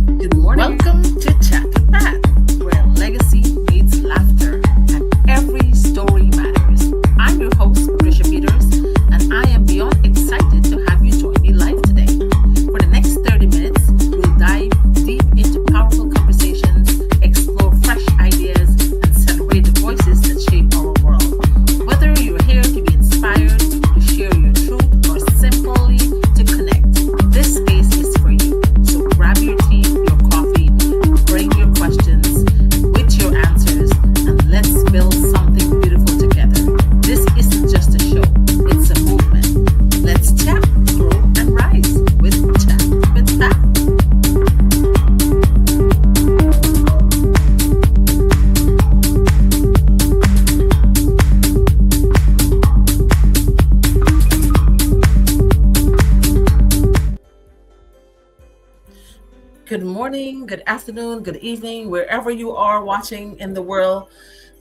Good morning. Welcome to Chat with Pat, where legacy meets laughter and every story matters. I'm your host, Patricia Peters, and I am beyond excited to have you join me live today. For the next 30 minutes, we'll dive deep into powerful conversations, explore fresh ideas, and celebrate the voices that shape our world. Whether you're here to be inspired, to share your truth, or simply to connect, this space is for you. So grab your tea, your coffee, bring your questions with your answers, and let's build something beautiful together. This isn't just a show, it's a movement. Let's chat, grow, and rise with Chat with Pat. Good morning, good afternoon, good evening, wherever you are watching in the world.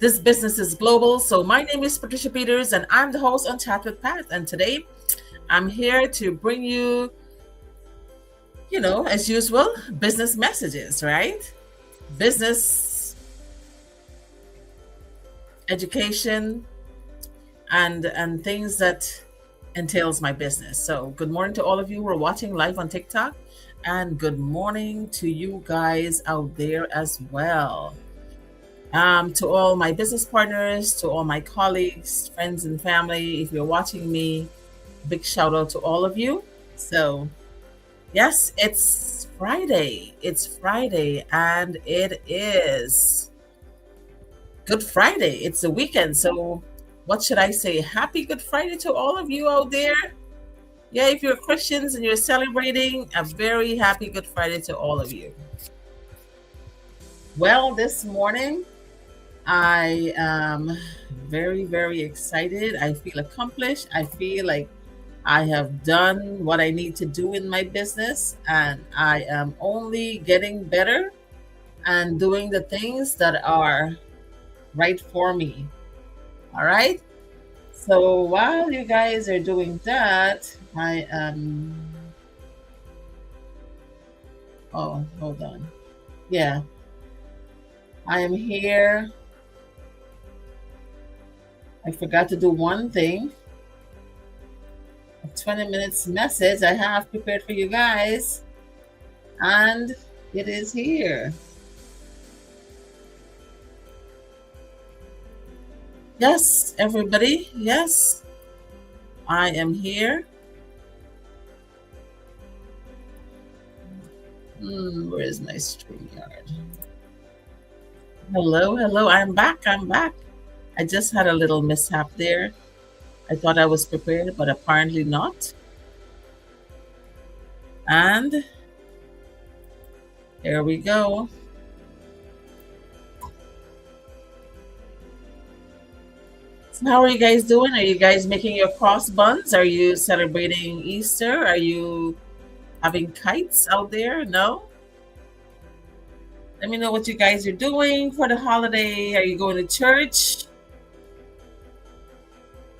This business is global. So my name is Patricia Peters and I'm the host on Chat with Pat. And today I'm here to bring you, as usual, business messages, right? Business, education, and things that entails my business. So good morning to all of you who are watching live on TikTok. And good morning to you guys out there as well. To all my business partners, to all my colleagues, friends, and family, if you're watching me, big shout out to all of you. So, yes, it's Friday. It's Friday, and it is Good Friday. It's the weekend. So, what should I say? Happy Good Friday to all of you out there. Yeah, if you're Christians and you're celebrating, a very happy Good Friday to all of you. Well, this morning, I am very, very excited. I feel accomplished. I feel like I have done what I need to do in my business, and I am only getting better and doing the things that are right for me. All right. So while you guys are doing that, I am. Oh, hold on. Yeah, I am here. I forgot to do one thing. A 20 minutes message I have prepared for you guys, and it is here. Yes, everybody. Yes, I am here. Where is my StreamYard? Hello. I'm back. I just had a little mishap there. I thought I was prepared, but apparently not. And here we go. So how are you guys doing? Are you guys making your cross buns? Are you celebrating Easter? Are you having kites out there? No? Let me know what you guys are doing for the holiday. Are you going to church?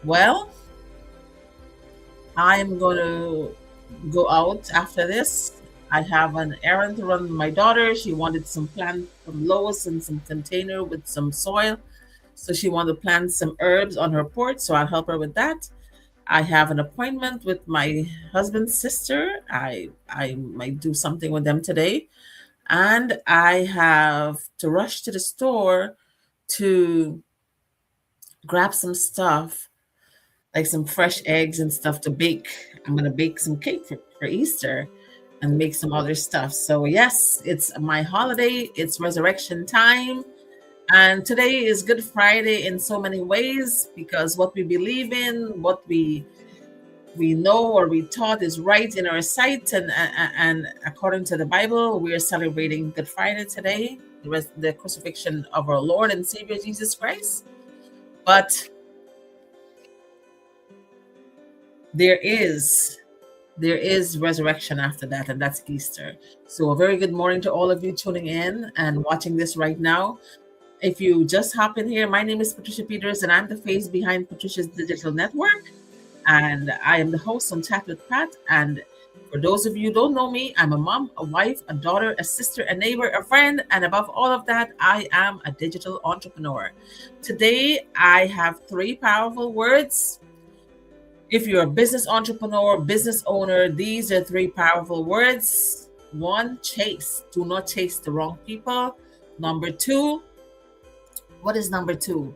Well, I'm going to go out after this. I have an errand to run with my daughter. She wanted some plant from Lowe's and some container with some soil. So she wanted to plant some herbs on her porch, so I'll help her with that. I have an appointment with my husband's sister. I might do something with them today. And I have to rush to the store to grab some stuff, like some fresh eggs and stuff to bake. I'm going to bake some cake for Easter and make some other stuff. So yes, it's my holiday. It's resurrection time. And today is Good Friday in so many ways, because what we believe in, what we know or we taught is right in our sight, and according to the Bible, we are celebrating Good Friday today, the crucifixion of our Lord and Savior Jesus Christ. But there is resurrection after that, and that's Easter. So a very good morning to all of you tuning in and watching this right now. If you just hop in here, my name is Patricia Peters, and I'm the face behind Patricia's Digital Network. And I am the host on Chat with Pat. And For those of you who don't know me, I'm a mom, a wife, a daughter, a sister, a neighbor, a friend, and above all of that, I am a digital entrepreneur. Today, I have three powerful words. If you're a business entrepreneur, business owner, these are three powerful words. One, chase. Do not chase the wrong people. Number two, what is number two?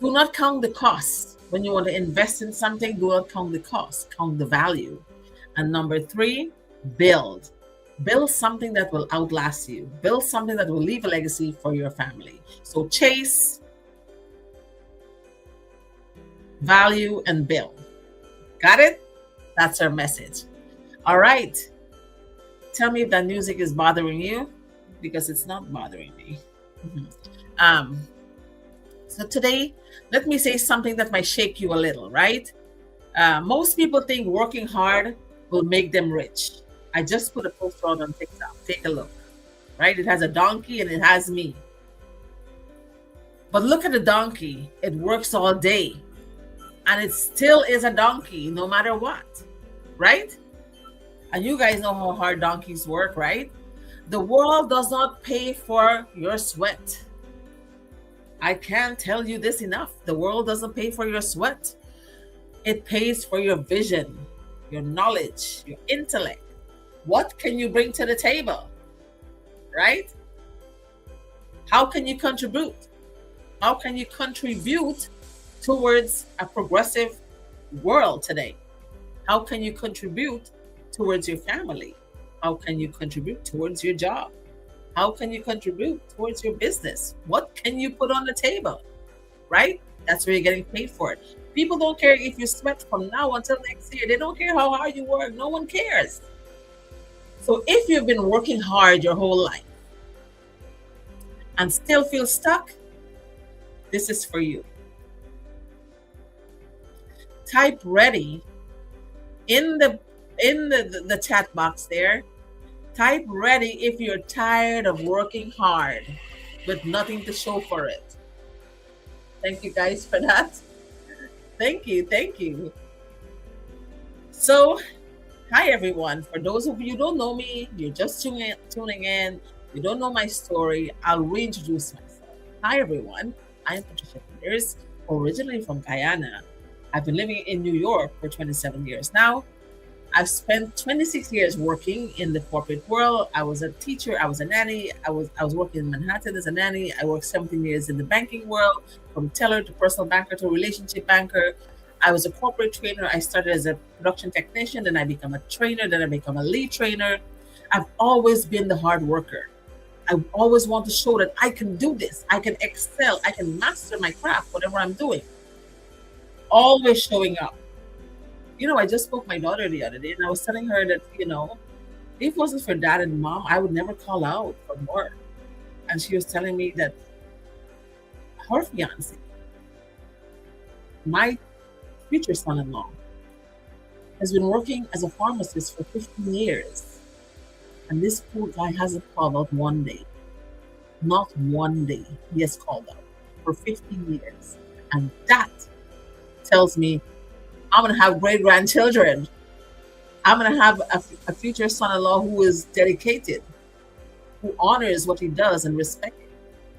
Do not count the cost. When you want to invest in something, do not count the cost, count the value. And number three, build. Build something that will outlast you. Build something that will leave a legacy for your family. So chase, value, and build. Got it? That's our message. All right. Tell me if that music is bothering you, because it's not bothering me. So today, let me say something that might shake you a little, right? Most people think working hard will make them rich. I just put a post out on TikTok. Take a look, right? It has a donkey and it has me. But look at the donkey. It works all day and it still is a donkey no matter what, right? And you guys know how hard donkeys work, right? The world does not pay for your sweat. I can't tell you this enough. The world doesn't pay for your sweat. It pays for your vision, your knowledge, your intellect. What can you bring to the table, right? How can you contribute? How can you contribute towards a progressive world today? How can you contribute towards your family? How can you contribute towards your job? How can you contribute towards your business? What can you put on the table, right? That's where you're getting paid for it. People don't care if you sweat from now until next year. They don't care how hard you work. No one cares. So if you've been working hard your whole life and still feel stuck, this is for you. Type ready in the chat box there. Type ready if you're tired of working hard with nothing to show for it. Thank you guys for that. Thank you. Thank you. So, hi everyone. For those of you who don't know me, you're just tuning in, you don't know my story, I'll reintroduce myself. Hi everyone. I'm Patricia Peters, originally from Guyana. I've been living in New York for 27 years now. I've spent 26 years working in the corporate world. I was a teacher, I was a nanny, I was working in Manhattan as a nanny. I worked 17 years in the banking world, from teller to personal banker to relationship banker. I was a corporate trainer. I started as a production technician, then I become a trainer, then I become a lead trainer. I've always been the hard worker. I always want to show that I can do this. I can excel. I can master my craft, whatever I'm doing. Always showing up. I just spoke to my daughter the other day and I was telling her that, if it wasn't for dad and mom, I would never call out for work. And she was telling me that her fiance, my future son-in-law, has been working as a pharmacist for 15 years. And this poor guy hasn't called out one day. Not one day he has called out for 15 years. And that tells me I'm going to have great-grandchildren. I'm going to have a future son-in-law who is dedicated, who honors what he does and respects it,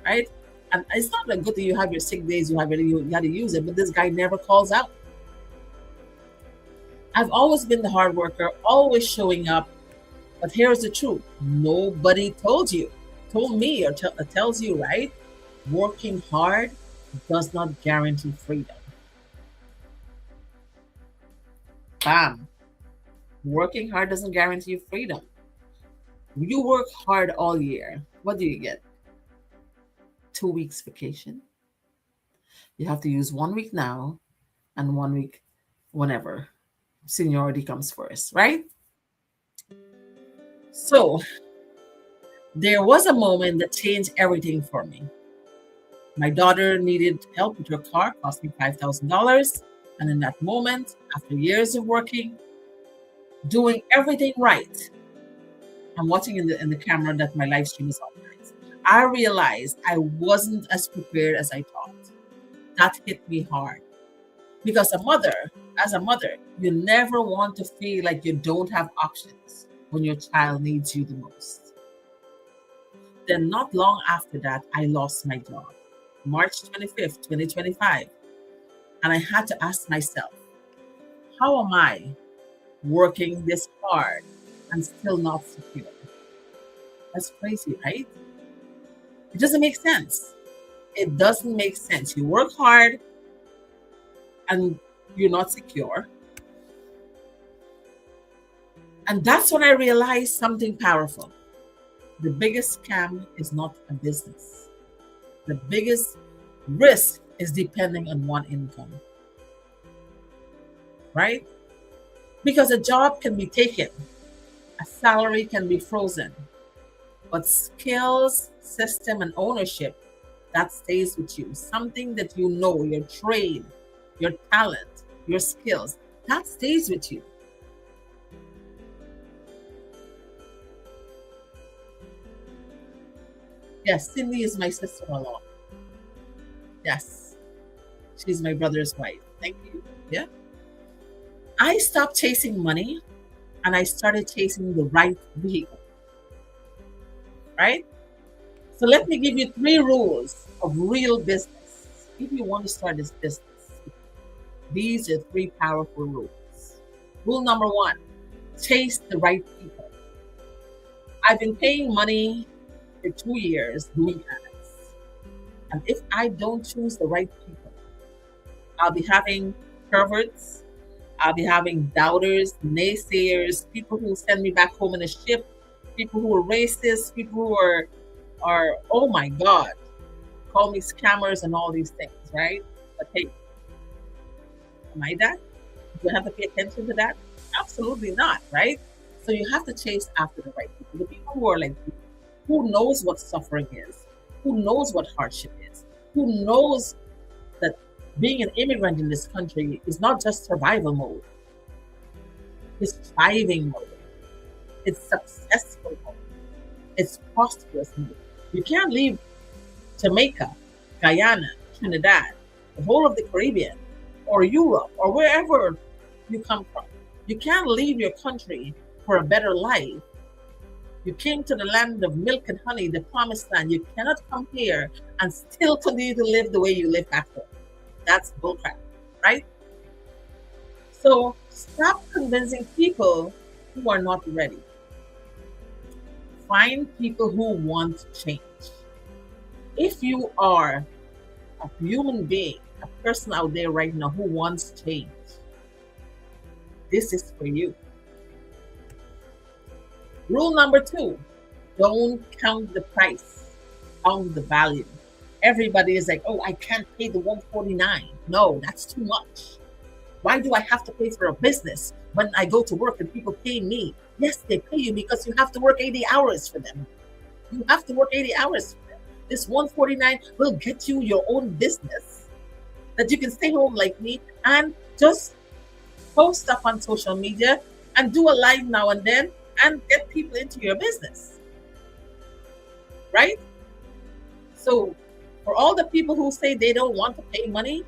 right? And it's not a good thing you have your sick days, you got to use it, but this guy never calls out. I've always been the hard worker, always showing up. But here's the truth. Nobody told me or tells you, right? Working hard does not guarantee freedom. Bam. Working hard doesn't guarantee you freedom. You work hard all year. What do you get? 2 weeks vacation. You have to use 1 week now and 1 week whenever seniority comes first, right? So there was a moment that changed everything for me. My daughter needed help with her car, cost me $5,000. And in that moment, after years of working, doing everything right, I'm watching in the camera that my live stream is organized. I realized I wasn't as prepared as I thought. That hit me hard. Because a mother, As a mother, you never want to feel like you don't have options when your child needs you the most. Then, not long after that, I lost my job, March 25th, 2025. And I had to ask myself, how am I working this hard and still not secure? That's crazy, right? It doesn't make sense. It doesn't make sense. You work hard and you're not secure. And that's when I realized something powerful. The biggest scam is not a business. The biggest risk is depending on one income, right? Because a job can be taken, a salary can be frozen, but skills, system, and ownership, that stays with you. Something that you know, your trade, your talent, your skills, that stays with you. Yes, Cindy is my sister-in-law. Yes, she's my brother's wife. Thank you. Yeah. I stopped chasing money and I started chasing the right vehicle, right? So let me give you three rules of real business. If you want to start this business, these are three powerful rules. Rule number one, chase the right people. I've been paying money for 2 years doing ads. And if I don't choose the right people, I'll be having perverts, I'll be having doubters, naysayers, people who send me back home in a ship, people who are racist, people who are oh my God, call me scammers and all these things, right? But hey, am I that? Do I have to pay attention to that? Absolutely not, right? So you have to chase after the right people, the people who are like you, who knows what suffering is, who knows what hardship is, who knows that being an immigrant in this country is not just survival mode, it's thriving mode, it's successful mode, it's prosperous mode. You can't leave Jamaica, Guyana, Trinidad, the whole of the Caribbean, or Europe, or wherever you come from. You can't leave your country for a better life. You came to the land of milk and honey, the promised land. You cannot come here and still continue to live the way you live back home. That's bullcrap, right? So stop convincing people who are not ready. Find people who want change. If you are a human being, a person out there right now who wants change, this is for you. Rule number two, don't count the price, count the value. Everybody is like, oh, I can't pay the 149. No, that's too much. Why do I have to pay for a business when I go to work and people pay me? Yes, they pay you because you have to work 80 hours for them. You have to work 80 hours for them. This 149 will get you your own business that you can stay home like me and just post stuff on social media and do a live now and then and get people into your business, right? So for all the people who say they don't want to pay money,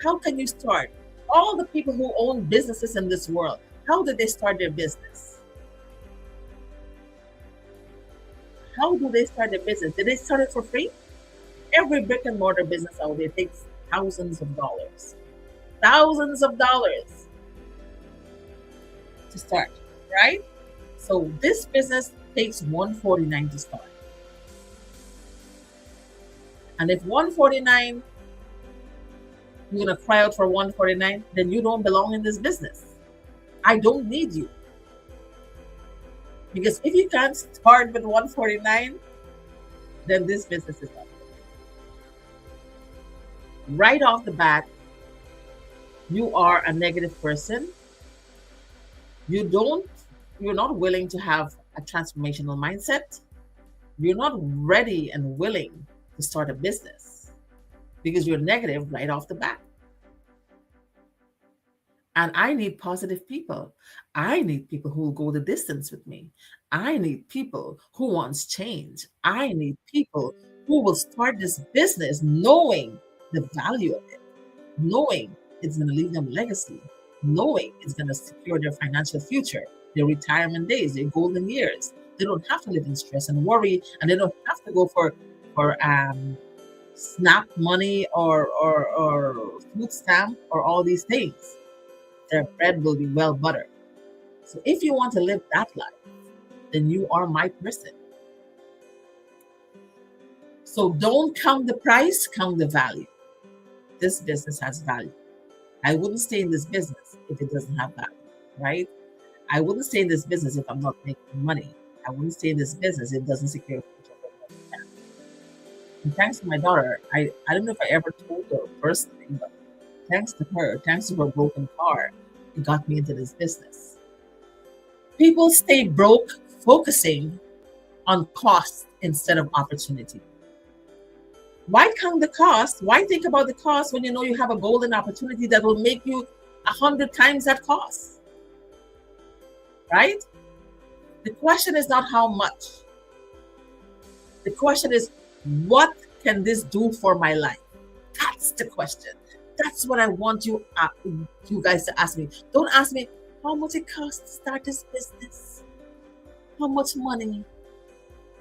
how can you start? All the people who own businesses in this world, how did they start their business? How do they start their business? Did they start it for free? Every brick and mortar business out there takes thousands of dollars. Thousands of dollars to start, right? So this business takes 149 to start. And if 149, you're gonna cry out for 149, then you don't belong in this business. I don't need you. Because if you can't start with 149, then this business is not. Right off the bat, you are a negative person. You're not willing to have a transformational mindset. You're not ready and willing to start a business because you're negative right off the bat. And I need positive people. I need people who will go the distance with me. I need people who wants change. I need people who will start this business knowing the value of it, knowing it's going to leave them legacy, knowing it's going to secure their financial future, their retirement days, their golden years. They don't have to live in stress and worry, and they don't have to go for SNAP money or food stamp or all these things. Their bread will be well buttered. So if you want to live that life, then you are my person. So don't count the price, count the value. This business has value. I wouldn't stay in this business if it doesn't have value, right? I wouldn't stay in this business if I'm not making money. I wouldn't stay in this business if it doesn't secure a future for my family. And thanks to my daughter, I don't know if I ever told her personally, but thanks to her, thanks to her broken car, it got me into this business. People stay broke focusing on cost instead of opportunity. Why count the cost? Why think about the cost when you know you have a golden opportunity that will make you 100 times that cost? Right? The question is not how much. The question is, what can this do for my life? That's the question. That's what I want you guys to ask me. Don't ask me how much it costs to start this business. How much money?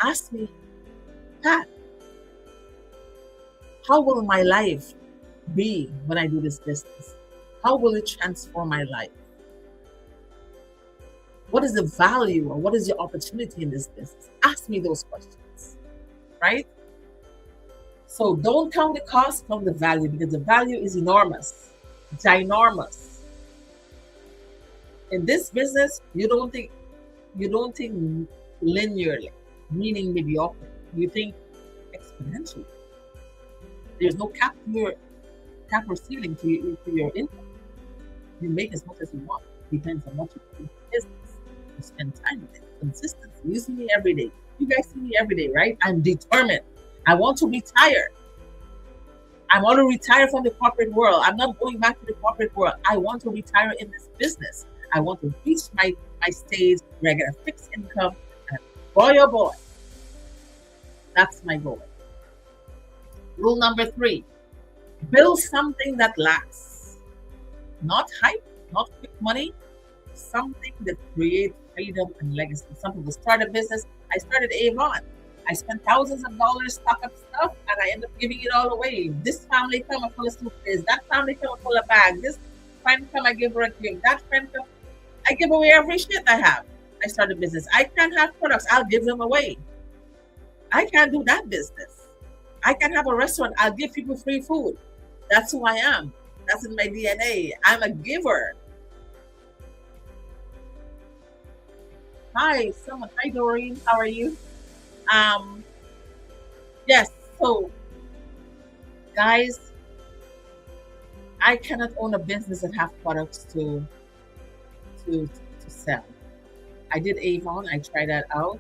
Ask me, Pat, how will my life be when I do this business? How will it transform my life? What is the value or what is the opportunity in this business? Ask me those questions, right? So don't count the cost, count the value, because the value is enormous, ginormous. In this business, you don't think linearly, meaning mediocre. You think exponentially. There's no cap or ceiling to your income. You make as much as you want. Depends on what you do in business. You spend time with it. Consistency. You see me every day. You guys see me every day, right? I'm determined. I want to retire. I want to retire from the corporate world. I'm not going back to the corporate world. I want to retire in this business. I want to reach my stage where I get a fixed income. And boy, oh boy, that's my goal. Rule number 3, build something that lasts. Not hype, not quick money, something that creates freedom and legacy. Some people start a business. I started Avon. I spent thousands of dollars stock up stuff and I end up giving it all away. This family come, I full of suitcase. That family come, I full of bag. This friend come, I give her a gift. That friend come, I give away every shit I have. I started a business. I can't have products. I'll give them away. I can't do that business. I can have a restaurant. I'll give people free food. That's who I am. That's in my DNA. I'm a giver. Hi, someone. Hi, Doreen. How are you? Yes. So, guys, I cannot own a business that have products to sell. I did Avon. I tried that out,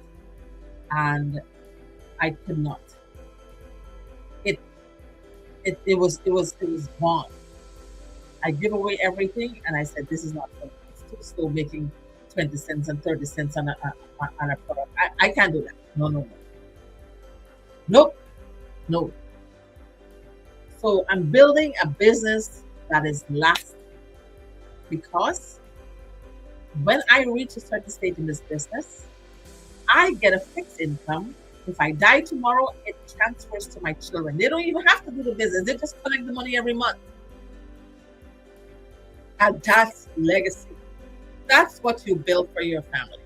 and I could not. It it was gone. I give away everything, and I said, "This is not for me." Still making 20 cents and 30 cents on a product. I can't do that. No, no, no, nope, no. So I'm building a business that is lasting because when I reach a certain stage in this business, I get a fixed income. If I die tomorrow, it transfers to my children. They don't even have to do the business. They just collect the money every month. And that's legacy. That's what you build for your family.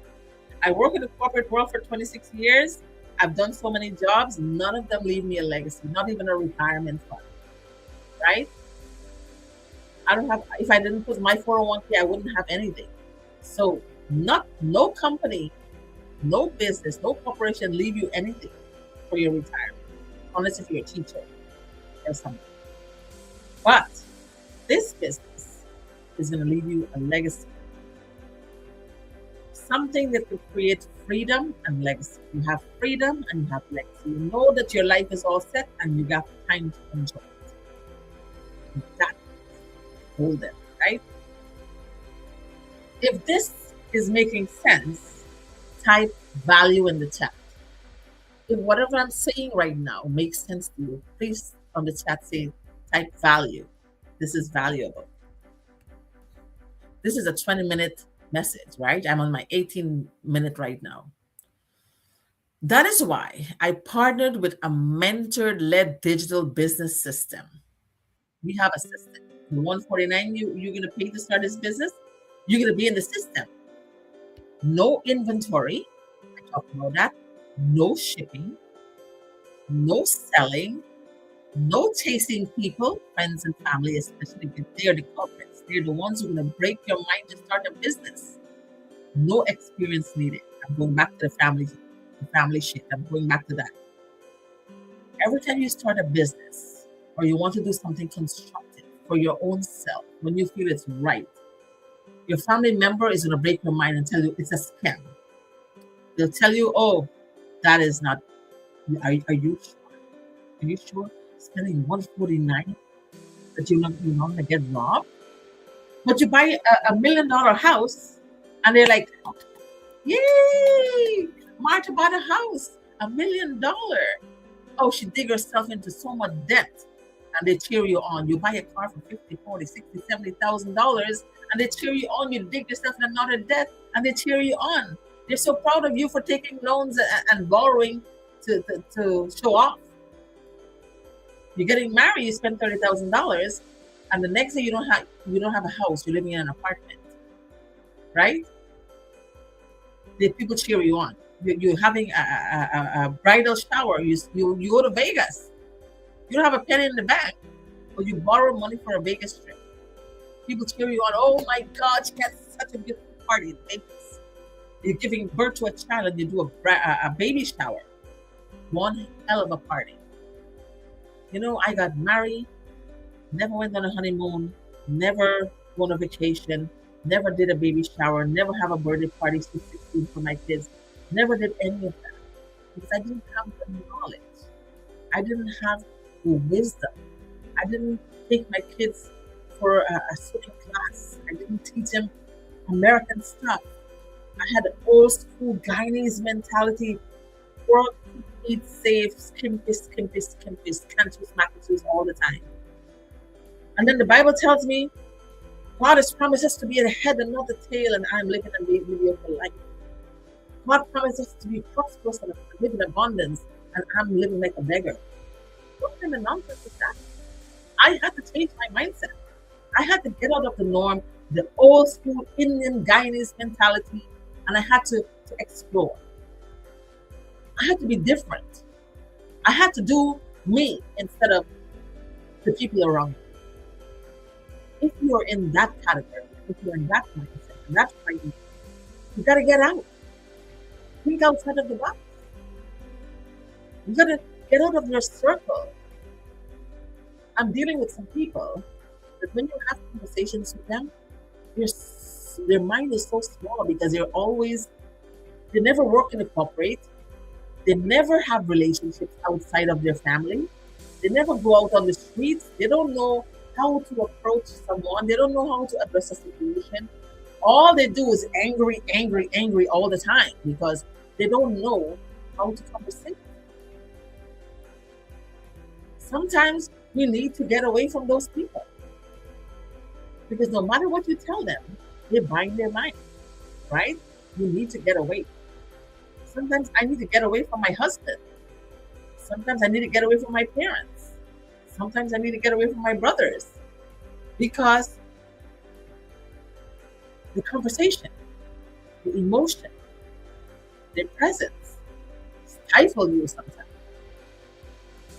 I work in the corporate world for 26 years. I've done so many jobs. None of them leave me a legacy, not even a retirement fund, right? I don't have, if I didn't put my 401k, I wouldn't have anything. So no company, no business, no corporation leave you anything for your retirement, unless if you're a teacher or something. But this business is going to leave you a legacy, something that will create freedom and legacy. You have freedom and you have legacy. You know that your life is all set and you got time to enjoy it. That's golden, right? If this is making sense, type value in the chat. If whatever I'm saying right now makes sense to you, please on the chat say type value. This is valuable. This is a 20-minute message, right? I'm on my 18-minute right now. That is why I partnered with a mentor led digital business system. We have a system. The 149 you're going to pay to start this business, you're going to be in the system. No inventory. I talked about that. No shipping, no selling, no chasing people, friends and family, especially if they're the culprits. They're the ones who are going to break your mind to start a business. No experience needed. I'm going back to the family shit. I'm going back to that. Every time you start a business or you want to do something constructive for your own self, when you feel it's right, your family member is going to break your mind and tell you it's a scam. They'll tell you, oh, that is not, are you sure? Are you sure spending 149 that you're not going to get robbed? But you buy a $1 million house and they're like, yay, Martha bought a house, $1 million. Oh, she dig herself into so much debt and they cheer you on. You buy a car for 50, 40, 60, $70,000 and they cheer you on. You dig yourself in another debt and they cheer you on. They're so proud of you for taking loans and borrowing to show off. You're getting married, you spend $30,000, and the next day you don't have a house, you're living in an apartment, right? The people cheer you on. You're having a bridal shower. You go to Vegas. You don't have a penny in the bank, but you borrow money for a Vegas trip. People cheer you on. Oh my God, she had such a beautiful party in Vegas. You're giving birth to a child and you do a baby shower. One hell of a party. I got married, never went on a honeymoon, never go on a vacation, never did a baby shower, never have a birthday party since 16 for my kids. Never did any of that because I didn't have the knowledge. I didn't have the wisdom. I didn't take my kids for a swimming class. I didn't teach them American stuff. I had an old school Guyanese mentality. Work, eat safe, skimpis, skimpis, skimpis, can't use mac all the time. And then the Bible tells me God has promised us to be the head and not the tail, and I'm living a mediocre life. God promised us to be prosperous and live in abundance, and I'm living like a beggar. What kind of nonsense is that? I had to change my mindset. I had to get out of the norm, the old school Indian Guyanese mentality, and I had to explore. I had to be different. I had to do me instead of the people around me. If you're in that category, if you're in that mindset, and that frame, you got to get out. Think outside of the box. You got to get out of your circle. I'm dealing with some people that when you have conversations with them, their mind is so small because they never work in a corporate. They never have relationships outside of their family. They never go out on the streets. They don't know how to approach someone. They don't know how to address a situation. All they do is angry, angry, angry all the time because they don't know how to conversate. Sometimes we need to get away from those people because no matter what you tell them, they bind their mind, right? You need to get away. Sometimes I need to get away from my husband. Sometimes I need to get away from my parents. Sometimes I need to get away from my brothers because the conversation, the emotion, their presence stifle you sometimes.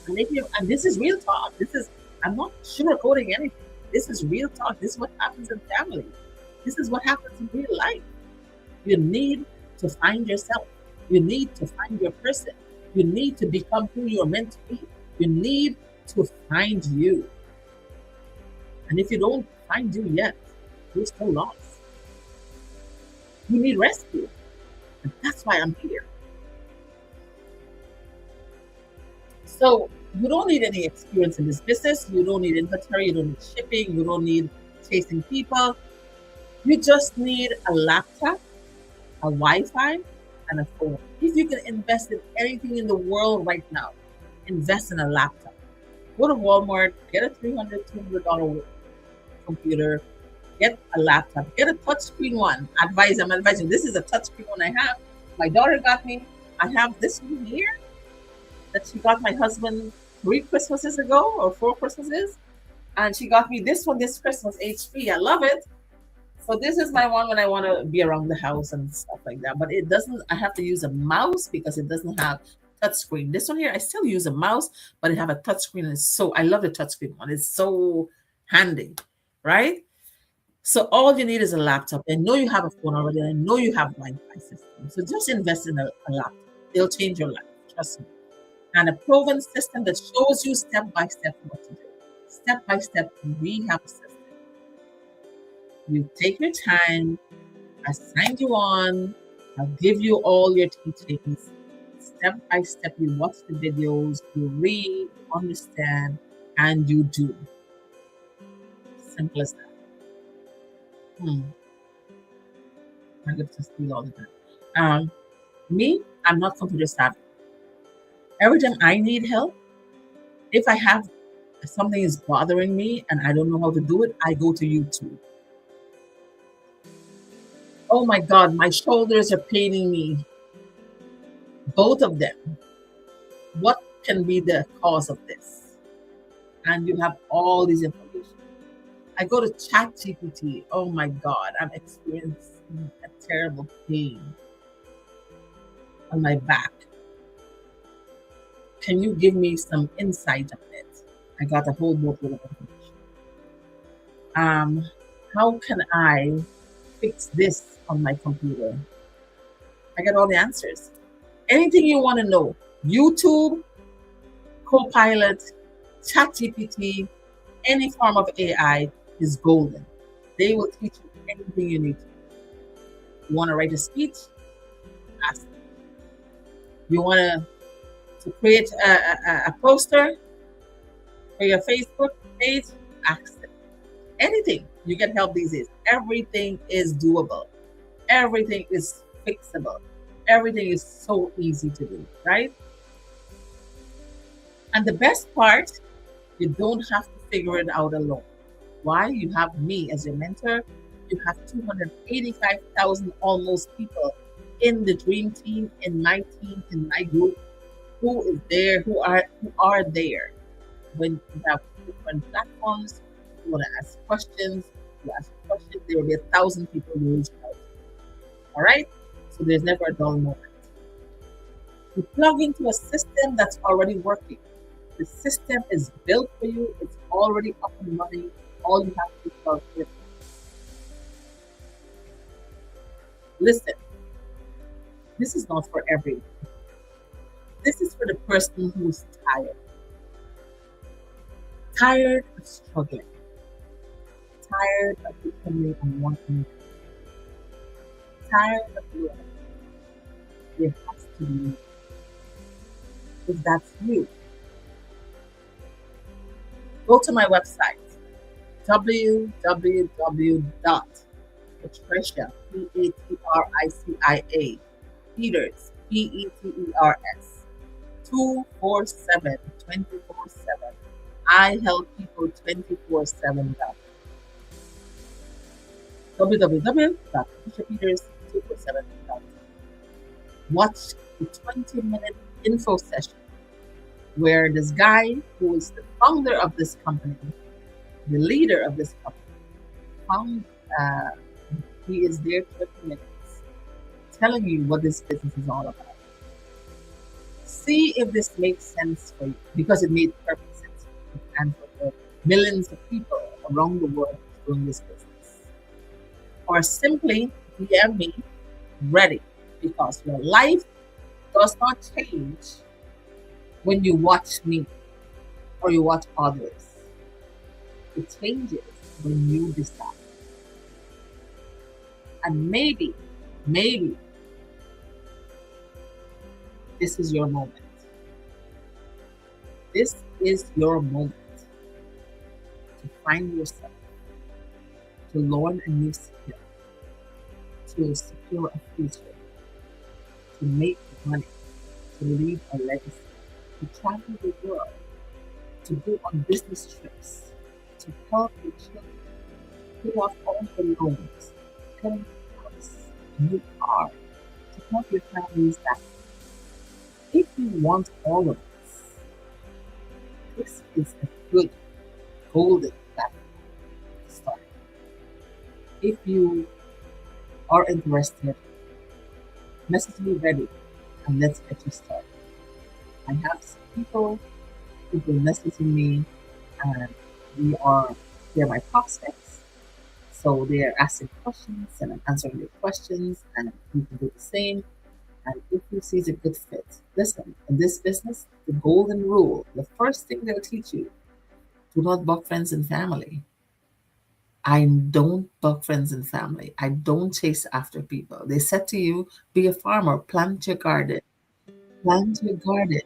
And this is real talk. I'm not sugarcoating anything. This is real talk. This is what happens in family. This is what happens in real life. You need to find yourself. You need to find your person. You need to become who you're meant to be. You need to find you. And if you don't find you yet, you're still lost. You need rescue. And that's why I'm here. So you don't need any experience in this business. You don't need inventory. You don't need shipping. You don't need chasing people. You just need a laptop, a Wi-Fi, and a phone. If you can invest in anything in the world right now, invest in a laptop. Go to Walmart, get a $300, $200 computer, Get a laptop. Get a touchscreen one. I'm advising. This is a touchscreen one I have. My daughter got me. I have this one here that she got my husband 3 Christmases ago or 4 Christmases. And she got me this one this Christmas, HP. I love it. So this is my one when I want to be around the house and stuff like that. But it doesn't, I have to use a mouse because it doesn't have touchscreen. This one here, I still use a mouse, but it have a touchscreen. And it's so, I love the touchscreen one. It's so handy, right? So all you need is a laptop. I know you have a phone already. I know you have Wi-Fi system. So just invest in a laptop. It'll change your life. Trust me. And a proven system that shows you step by step what to do. Step by step, we have a system. You take your time. I signed you on. I'll give you all your teachings. Step by step, you watch the videos, you read, you understand, and you do. Simple as that. I get to steal all the time. Me, I'm not computer savvy. Every time I need help, if I have something is bothering me and I don't know how to do it, I go to YouTube. Oh my God, my shoulders are paining me. Both of them. What can be the cause of this? And you have all these information. I go to Chat GPT. Oh my God, I'm experiencing a terrible pain on my back. Can you give me some insight on it? I got a whole boatload of information. How can I fix this on my computer? I got all the answers. Anything you want to know, YouTube, Copilot, ChatGPT, any form of AI is golden. They will teach you anything you need to know. You want to write a speech? Ask them. You want to create a poster for your Facebook page? Ask them. Anything. You can help these days. Everything is doable. Everything is fixable. Everything is so easy to do, right? And the best part, you don't have to figure it out alone. Why? You have me as your mentor. You have 285,000 almost people in the dream team, in my group, who is there, who are there. When you have different platforms, you want to ask questions, there will be 1,000 people who reach out. All right? So there's never a dull moment. You plug into a system that's already working. The system is built for you. It's already up and running. All you have to do is plug it. Listen, this is not for everyone. This is for the person who's tired. Tired of struggling. Tired of depending on one thing. Tired of doing. There has to be more. If that's you, go to my website, www.patricia, Patricia, Peters, Peters, 247, 24/7. I help people 24/7. www.patriciapeters247.com. Watch the 20-minute info session where this guy who is the founder of this company, the leader of this company, he is there 20 minutes telling you what this business is all about. See if this makes sense for you, because it made perfect sense for you and for the millions of people around the world doing this business. Or simply DM me ready, because your life does not change when you watch me or you watch others. It changes when you decide. And maybe this is your moment. This is your moment to find yourself, to learn a new skill, to secure a future, to make money, to leave a legacy, to travel the world, to go on business trips, to help your children, Pay off all the loans, get a house, a new car, to help your families back. If you want all of this is a good golden platform to start. If you are interested, message me ready and let's get you started. I have some people who've been messaging me and they're my prospects. So they're asking questions and I'm answering their questions and you can do the same. And if you see it's a good fit, listen, in this business, the golden rule, the first thing they'll teach you, do not buck friends and family. I don't buck friends and family. I don't chase after people. They said to you, be a farmer, plant your garden. Plant your garden.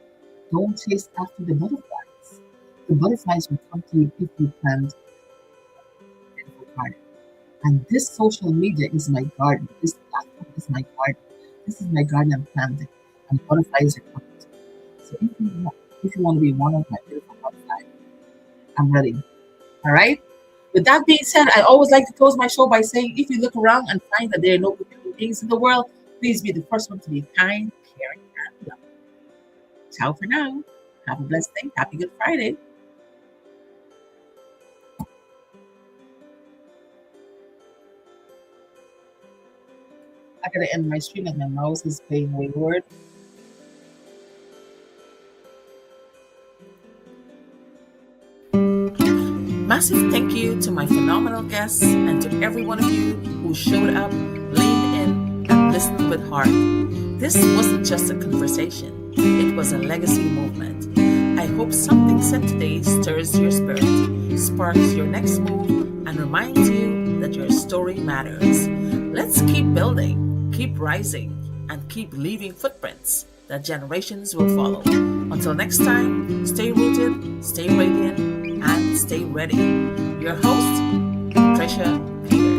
Don't chase after the butterflies. The butterflies will come to you if you plant a beautiful garden. And this social media is my garden. This platform is my garden. This is my garden I'm planting. And butterflies are coming to me. So if you want to be one of my beautiful butterflies, I'm ready. All right? With that being said, I always like to close my show by saying if you look around and find that there are no good human beings in the world, please be the first one to be kind, caring, and loving. Ciao for now. Have a blessed day. Happy Good Friday. I gotta end my stream and my mouse is playing wayward. Massive thank you to my phenomenal guests and to every one of you who showed up, leaned in, and listened with heart. This wasn't just a conversation, it was a legacy movement. I hope something said today stirs your spirit, sparks your next move, and reminds you that your story matters. Let's keep building, keep rising, and keep leaving footprints that generations will follow. Until next time, stay rooted, stay radiant, and stay ready. Your host, Thre Powerful.